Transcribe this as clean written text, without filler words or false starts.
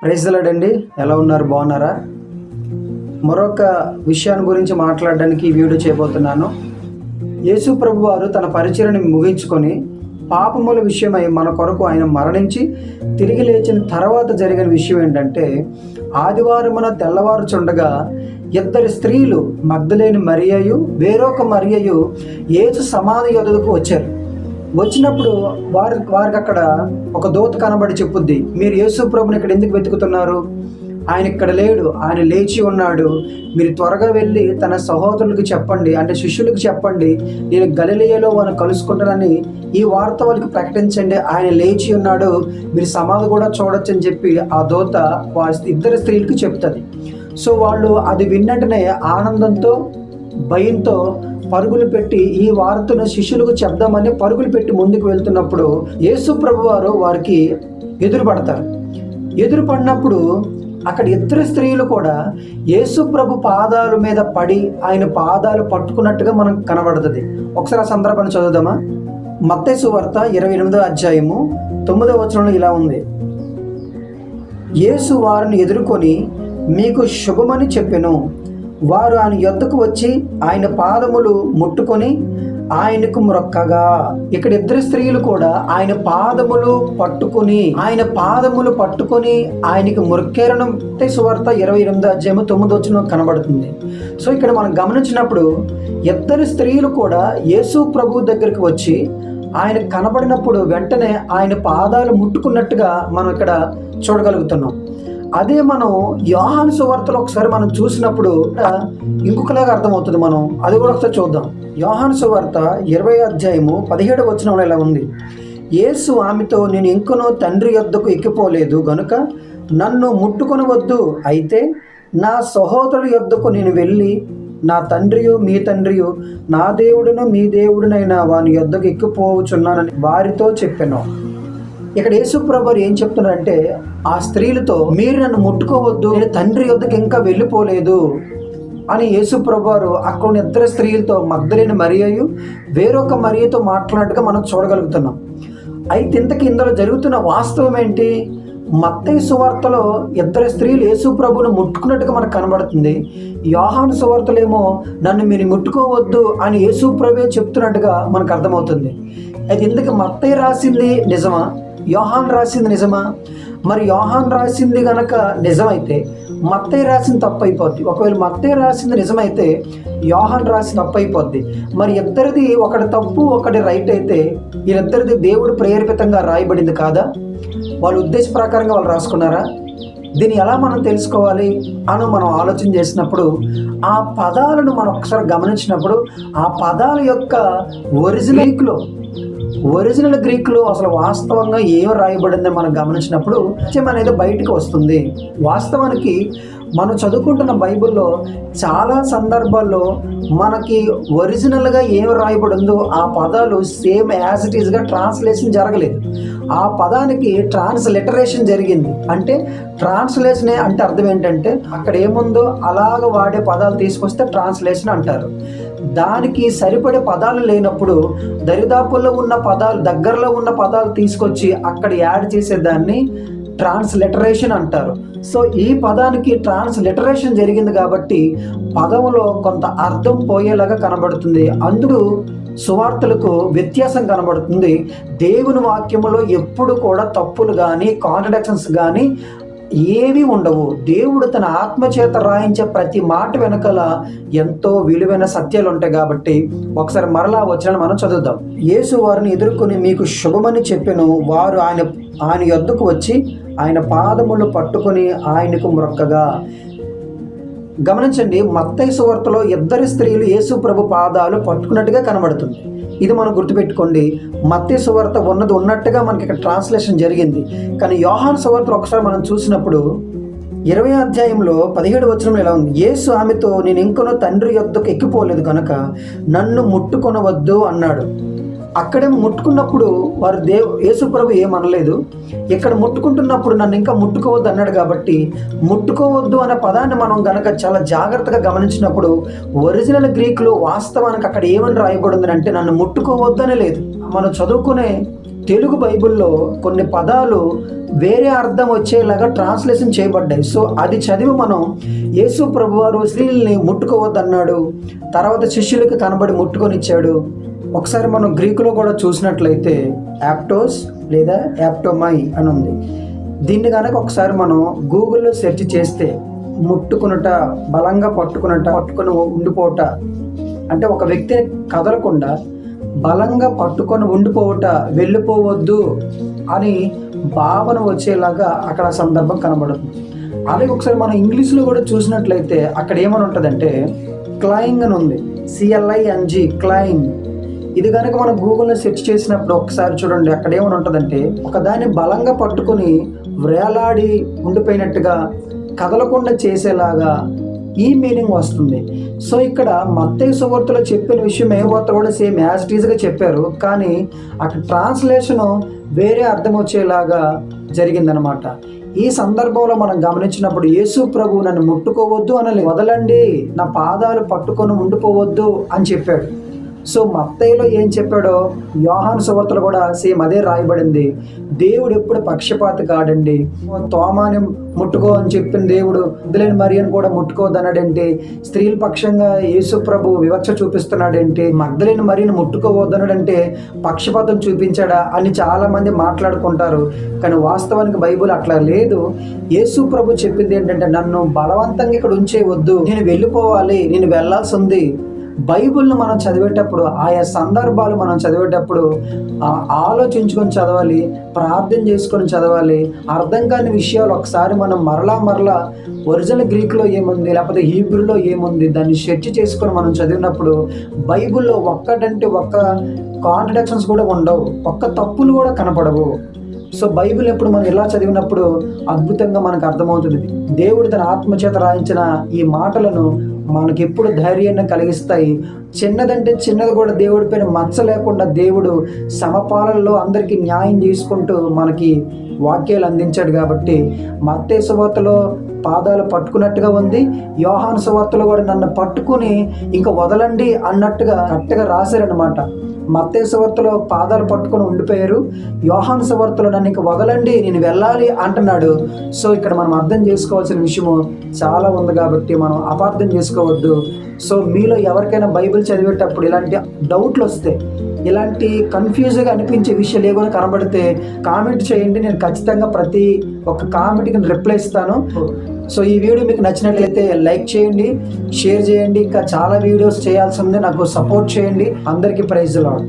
Praise the lord అండి. ఎలా ఉన్నారు? బాగున్నారా? మరొక విషయాన్ని గురించి మాట్లాడడానికి ఈ వీడియో చేయబోతున్నాను. యేసు ప్రభు వారు తన పరిచర్యను ముగించుకొని పాపముల విషయమై మన కొరకు ఆయన మరణించి తిరిగి లేచిన తర్వాత జరిగిన విషయం ఏంటంటే, ఆదివారమున తెల్లవారుచుండగా ఇద్దరు స్త్రీలు మగ్దలేని మరియయు వేరొక మరియయు యేసు సమాధి యొద్దకు వచ్చారు. వచ్చినప్పుడు వారికి అక్కడ ఒక దూత కనబడి చెప్పుద్ది, మీరు యేసు ప్రభుని ఇక్కడ ఎందుకు వెతుకుతున్నారు? ఆయన ఇక్కడ లేడు, ఆయన లేచి ఉన్నాడు. మీరు త్వరగా వెళ్ళి తన సహోదరులకు చెప్పండి, అంటే శిష్యులకు చెప్పండి, నేను గలిలయలో వారిని కలుసుకుంటానని ఈ వార్త వాళ్ళకి ప్రకటించండి. ఆయన లేచి ఉన్నాడు, మీరు సమాధి కూడా చూడొచ్చు అని చెప్పి ఆ దూత ఇద్దరు స్త్రీలకు చెప్తుంది. సో వాళ్ళు అది విన్నట్టునే ఆనందంతో భయంతో పరుగులు పెట్టి ఈ వార్తను శిష్యులకు చెప్దామని పరుగులు పెట్టి ముందుకు వెళ్తున్నప్పుడు యేసు ప్రభు వారు వారికి ఎదురుపడతారు. ఎదురుపడినప్పుడు అక్కడ ఇద్దరు స్త్రీలు కూడా యేసు ప్రభు పాదాల మీద పడి ఆయన పాదాలు పట్టుకున్నట్టుగా మనకు కనబడుతుంది. ఒకసారి ఆ సందర్భాన్ని చదువుదామా? మత్తయి సువార్త 28వ అధ్యాయము 9వ వచనంలో ఇలా ఉంది, యేసు వారిని ఎదుర్కొని మీకు శుభమని చెప్పెను. వారు ఆయన యొద్దకు వచ్చి ఆయన పాదములు ముట్టుకొని ఆయనకు మ్రొక్కగా. ఇక్కడ ఇద్దరు స్త్రీలు కూడా ఆయన పాదములు పట్టుకొని ఆయనకు మొక్కారని సువార్త 28వ అధ్యాయము 9వ వచనం కనబడుతుంది. సో ఇక్కడ మనం గమనించినప్పుడు ఇద్దరు స్త్రీలు కూడా యేసు ప్రభు దగ్గరికి వచ్చి ఆయన కనబడినప్పుడు వెంటనే ఆయన పాదాలు ముట్టుకున్నట్టుగా మనం ఇక్కడ చూడగలుగుతున్నాం. అదే మనం యోహాను సువార్తలో ఒకసారి మనం చూసినప్పుడు ఇంకొకలాగా అర్థమవుతుంది. మనం అది కూడా ఒకసారి చూద్దాం. యోహాను సువార్త 20వ అధ్యాయము 17వ వచనంలో ఇలా ఉంది, యేసు ఆమెతో, నేను ఇంకనూ తండ్రి యొద్దకు ఎక్కిపోలేదు గనుక నన్ను ముట్టుకొనవద్దు. అయితే నా సహోదరుడి యొద్దకు నేను వెళ్ళి నా తండ్రియు మీ తండ్రియు నా దేవుడును మీ దేవుడునైనా వాని యొద్దకు ఎక్కిపోవచ్చున్నానని వారితో చెప్పాను. ఇక్కడ యేసు ప్రభు ఏం చెప్తున్నారంటే ఆ స్త్రీలతో, మీరు నన్ను ముట్టుకోవద్దు, నేను తండ్రి యొద్దకు ఇంకా వెళ్ళిపోలేదు అని యేసు ప్రభు అక్కడ ఉన్న ఇద్దరు స్త్రీలతో మగ్దలేని మరియయు వేరొక మరియతో మాట్లాడినట్టుగా మనం చూడగలుగుతున్నాం. అయితే ఇంతకీ ఇందులో జరుగుతున్న వాస్తవం ఏంటి? మత్తయి సువార్తలో ఇద్దరు స్త్రీలు యేసు ప్రభువును ముట్టుకున్నట్టుగా మనకు కనబడుతుంది. యోహాను సువార్తలో ఏమో నన్ను మీరు ముట్టుకోవద్దు అని యేసు ప్రభువే చెప్తున్నట్టుగా మనకు అర్థమవుతుంది. అయితే ఇందుకు మత్తయి రాసింది నిజమా, యోహాన్ రాసింది నిజమా? మరి యోహాన్ రాసింది గనక నిజమైతే మత్తయి రాసింది తప్పు అయిపోద్ది. ఒకవేళ మత్తయి రాసింది నిజమైతే యోహాన్ రాసింది తప్పు అయిపోద్ది. మరి ఇద్దరిది ఒకటి తప్పు ఒకటి రైట్ అయితే వీళ్ళిద్దరిది దేవుడు ప్రేరేపితంగా రాయబడింది కాదా? వాళ్ళ ఉద్దేశ ప్రకారంగా వాళ్ళు రాసుకున్నారా? దీన్ని ఎలా మనం తెలుసుకోవాలి అని మనం ఆలోచన చేసినప్పుడు ఆ పదాలను మనం ఒకసారి గమనించినప్పుడు ఆ పదాల యొక్క ఒరిజినల్ గ్రీక్లో అసలు వాస్తవంగా ఏం రాయబడిందని మనం గమనించినప్పుడు సత్యం అనేది బయటకు వస్తుంది. వాస్తవానికి మనం చదువుకుంటున్న బైబిల్లో చాలా సందర్భాల్లో మనకి ఒరిజినల్గా ఏం రాయబడిందో ఆ పదాలు సేమ్ యాజ్ ఇట్ ఈస్గా ట్రాన్స్లేషన్ జరగలేదు. ఆ పదానికి ట్రాన్స్లిటరేషన్ జరిగింది. అంటే ట్రాన్స్లేషన్ అంటే అర్థం ఏంటంటే అక్కడ ఏముందో అలాగ వాడే పదాలు తీసుకొస్తే ట్రాన్స్లేషన్ అంటారు. దానికి సరిపడే పదాలు లేనప్పుడు దరిదాపుల్లో ఉన్న పదాలు, దగ్గరలో ఉన్న పదాలు తీసుకొచ్చి అక్కడ యాడ్ చేసేదాన్ని ట్రాన్స్లిటరేషన్ అంటారు. సో ఈ పదానికి ట్రాన్స్లిటరేషన్ జరిగింది కాబట్టి పదంలో కొంత అర్థం పోయేలాగా కనబడుతుంది. అందుకు సువార్తలకు వ్యత్యాసం కనబడుతుంది. దేవుని వాక్యములో ఎప్పుడు కూడా తప్పులు కానీ కాంట్రడిక్షన్స్ కానీ ఏవి ఉండవు. దేవుడు తన ఆత్మచేత రాయించే ప్రతి మాట వెనకాల ఎంతో విలువైన సత్యాలు ఉంటాయి. కాబట్టి ఒకసారి మరలా వచ్చిన మనం చదువుదాం. యేసు వారిని ఎదుర్కొని మీకు శుభమని చెప్పెను. వారు ఆయన యొద్దకు వచ్చి ఆయన పాదములు పట్టుకొని ఆయనకు మ్రొక్కగా. గమనించండి, మత్తయి సువార్తలో ఇద్దరు స్త్రీలు యేసు ప్రభు పాదాలు పట్టుకున్నట్టుగా కనబడుతుంది. ఇది మనం గుర్తుపెట్టుకోండి. మత్తయి సువార్త ఉన్నట్టుగా మనకి ఇక్కడ ట్రాన్స్లేషన్ జరిగింది. కానీ యోహాను సువార్తలో ఒకసారి మనం చూసినప్పుడు 20వ అధ్యాయంలో 17వ వచనంలో ఎలా ఉంది, యేసు ఆమెతో, నేను ఇంకనూ తండ్రి యొద్దకు ఎక్కిపోలేదు కనుక నన్ను ముట్టుకొనవద్దు అన్నాడు. అక్కడే ముట్టుకున్నప్పుడు వారు యేసు ప్రభు ఏమనలేదు. ఇక్కడ ముట్టుకుంటున్నప్పుడు నన్ను ఇంకా ముట్టుకోవద్దు అన్నాడు. కాబట్టి ముట్టుకోవద్దు అనే పదాన్ని మనం గనక చాలా జాగ్రత్తగా గమనించినప్పుడు ఒరిజినల్ గ్రీక్లో వాస్తవానికి అక్కడ ఏమని రాయబడింది అంటే నన్ను ముట్టుకోవద్దు అనే లేదు. మనం చదువుకునే తెలుగు బైబిల్లో కొన్ని పదాలు వేరే అర్థం వచ్చేలాగా ట్రాన్స్లేషన్ చేయబడ్డాయి. సో అది చదివి మనం యేసు ప్రభువారు స్త్రీల్ని ముట్టుకోవద్దన్నాడు, తర్వాత శిష్యులకు కనబడి ముట్టుకొని ఇచ్చాడు. ఒకసారి మనం గ్రీకులో కూడా చూసినట్లయితే యాప్టోస్ లేదా యాప్టోమై అని ఉంది. దీన్ని కనుక ఒకసారి మనం గూగుల్లో సెర్చ్ చేస్తే ముట్టుకునుట, బలంగా పట్టుకొని ఉండిపోవట అంటే ఒక వ్యక్తిని కదలకుండా బలంగా పట్టుకొని ఉండిపోవట, వెళ్ళిపోవద్దు అని భావన వచ్చేలాగా అక్కడ సందర్భం కనబడుతుంది. అలాగే ఒకసారి మనం ఇంగ్లీష్లో కూడా చూసినట్లయితే అక్కడ ఏమని ఉంటుందంటే క్లయింగ్ అని ఉంది, CLING క్లయింగ్. ఇది కనుక మనం గూగుల్లో సెర్చ్ చేసినప్పుడు ఒకసారి చూడండి, అక్కడ ఏమని ఉంటుందంటే ఒకదాన్ని బలంగా పట్టుకొని వేలాడి ఉండిపోయినట్టుగా, కదలకుండా చేసేలాగా ఈ మీనింగ్ వస్తుంది. సో ఇక్కడ మత్తయి సువార్తలో చెప్పిన విషయం ఏ వార్త కూడా సేమ్ యాజ్ ఇట్ ఈజ్గా చెప్పారు, కానీ అక్కడ ట్రాన్స్లేషను వేరే అర్థం వచ్చేలాగా జరిగిందనమాట. ఈ సందర్భంలో మనం గమనించినప్పుడు యేసు ప్రభు నన్ను ముట్టుకోవద్దు అనలే, వదలండి, నా పాదాలు పట్టుకొని ఉండిపోవద్దు అని చెప్పాడు. సో మత్తయిలో ఏం చెప్పాడో యోహాను సువార్తలో కూడా సేమ్ అదే రాయబడింది. దేవుడు ఎప్పుడు పక్షపాతి కాడండి. తోమాని ముట్టుకో అని చెప్పిన దేవుడు మగ్దలేని మరియను కూడా ముట్టుకోవద్దన్నాడేంటి? స్త్రీల పక్షంగా యేసు ప్రభు వివక్ష చూపిస్తున్నాడేంటి? మగ్దలేని మరియను ముట్టుకోవద్దన్నాడంటే పక్షపాతం చూపించాడా అని చాలా మంది మాట్లాడుకుంటారు. కానీ వాస్తవానికి బైబిల్ అట్లా లేదు. యేసు ప్రభు చెప్పింది ఏంటంటే నన్ను బలవంతంగా ఇక్కడ ఉంచేయవద్దు, నేను వెళ్ళిపోవాలి, నేను వెళ్ళాల్సి ఉంది. బైబిల్ను మనం చదివేటప్పుడు, ఆయా సందర్భాలు మనం చదివేటప్పుడు ఆలోచించుకొని చదవాలి, ప్రార్థన చేసుకొని చదవాలి. అర్థం కాని విషయాలు ఒకసారి మనం మరలా ఒరిజినల్ గ్రీక్లో ఏముంది లేకపోతే హీబ్రూలో ఏముంది దాన్ని సెర్చ్ చేసుకొని మనం చదివినప్పుడు బైబిల్లో ఒక్కటంటే ఒక్క కాంట్రడిక్షన్స్ కూడా ఉండవు, ఒక్క తప్పులు కూడా కనపడవు. సో బైబిల్ ఎప్పుడు మనం ఇలా చదివినప్పుడు అద్భుతంగా మనకు అర్థమవుతుంది. దేవుడు తన ఆత్మచేత రాయించిన ఈ మాటలను మనకి ఎప్పుడు ధైర్యాన్ని కలిగిస్తాయి. చిన్నదంటే చిన్నది కూడా దేవుడి పైన మచ్చ లేకుండా దేవుడు సమపాలనలో అందరికీ న్యాయం చేసుకుంటూ మనకి వాక్యాలు అందించాడు. కాబట్టి మత్తయి సువార్తలో పాదాలు పట్టుకున్నట్టుగా ఉంది, యోహాను సువార్తలో కూడా నన్ను పట్టుకుని ఇంకా వదలండి అన్నట్టుగా కరెక్ట్గా రాశారనమాట. మత్తయి సువార్తలో పాదాలు పట్టుకొని ఉండిపోయారు, యోహాను సువార్తలో నన్ను ఇంకా వదలండి, నేను వెళ్ళాలి అంటున్నాడు. సో ఇక్కడ మనం అర్థం చేసుకోవాల్సిన విషయము చాలా ఉంది కాబట్టి మనం అపార్థం చేసుకోవద్దు. సో మీలో ఎవరికైనా బైబిల్ చదివేటప్పుడు ఇలాంటి డౌట్లు వస్తే, ఇలాంటి కన్ఫ్యూజ్గా అనిపించే విషయాలు ఏమైనా కనబడితే కామెంట్ చేయండి. నేను ఖచ్చితంగా ప్రతి ఒక్క కామెంట్కి రిప్లై ఇస్తాను. సో ఈ వీడియో మీకు నచ్చినట్లయితే లైక్ చేయండి, షేర్ చేయండి. ఇంకా చాలా వీడియోస్ చేయాల్సి ఉంది, నాకు సపోర్ట్ చేయండి. అందరికీ ప్రైజ్ లార్డ్.